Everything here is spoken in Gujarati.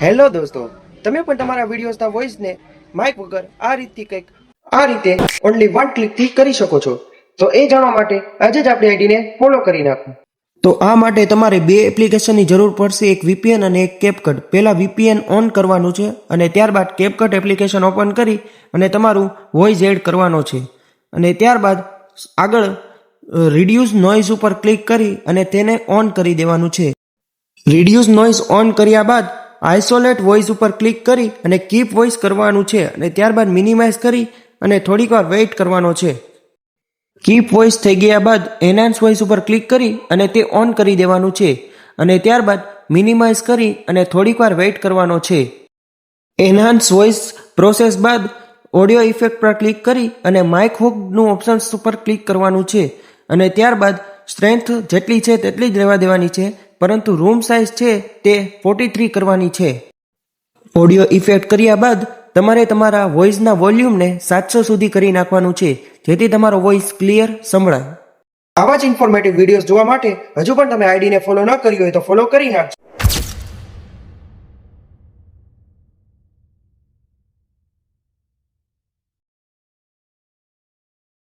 હેલો દોસ્તો, તમે પણ તમારા વિડીયોઝના વોઇસને માઇક વગર આ રીતે ઓનલી વન ક્લિકથી કરી શકો છો. તો એ જાણવા માટે આજે જ આપણી આઈડીને ફોલો કરી નાખો. તો આ માટે તમારે બે એપ્લિકેશનની જરૂર પડશે, એક VPN અને એક CapCut. પહેલા VPN ઓન કરવાનું છે અને ત્યારબાદ CapCut એપ્લિકેશન ઓપન કરી અને તમારું વોઇસ એડ કરવાનો છે અને ત્યારબાદ આગળ રિડ્યુસ નોઇઝ ઉપર ક્લિક કરી અને તેને ઓન કરી દેવાનું છે. રિડ્યુસ નોઇઝ ઓન કર્યા બાદ આઇસોલેટ વોઇસ ઉપર ક્લિક કરી અને કીપ વોઇસ કરવાનું છે અને ત્યારબાદ મિનિમાઇઝ કરી અને થોડીક વાર વેઇટ કરવાનો છે. કીપ વોઇસ થઈ ગયા બાદ એનહાન્સ વોઇસ ઉપર ક્લિક કરી અને તે ઓન કરી દેવાનું છે અને ત્યારબાદ મિનિમાઇઝ કરી અને થોડીક વાર વેઇટ કરવાનો છે. એનહાન્સ વોઇસ પ્રોસેસ બાદ ઓડિયો ઇફેક્ટ પર ક્લિક કરી અને માઇક હુકનું ઓપ્શન્સ ઉપર ક્લિક કરવાનું છે અને ત્યારબાદ સ્ટ્રેન્થ જેટલી છે તેટલી જ રહેવા દેવાની છે, પરંતુ રૂમ સાઇઝ છે તે 43 કરવાની છે. ઓડિયો ઇફેક્ટ કર્યા બાદ તમારે તમારા વોઇસના વોલ્યુમને 700 સુધી કરી નાખવાનું છે, જેથી તમારો વોઇસ ક્લિયર સંભળાય. આવા જ ઇન્ફોર્મેટિવ વિડીયોઝ જોવા માટે હજુ પણ તમે આઈડીને ફોલો ન કરી હોય તો ફોલો કરી નાખજો.